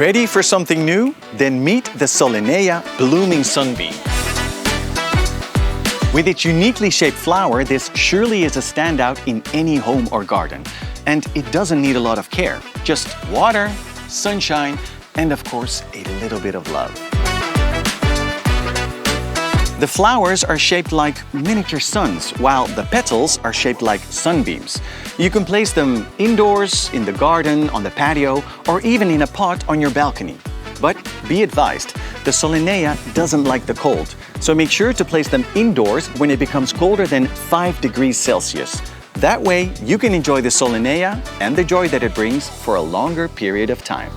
Ready for something new? Then meet the Sollinea Blooming Sunbeam. With its uniquely shaped flower, this surely is a standout in any home or garden. And it doesn't need a lot of care. Just water, sunshine, and of course, a little bit of love. The flowers are shaped like miniature suns, while the petals are shaped like sunbeams. You can place them indoors, in the garden, on the patio, or even in a pot on your balcony. But be advised, the Sollinea doesn't like the cold, so make sure to place them indoors when it becomes colder than 5 degrees Celsius. That way, you can enjoy the Sollinea and the joy that it brings for a longer period of time.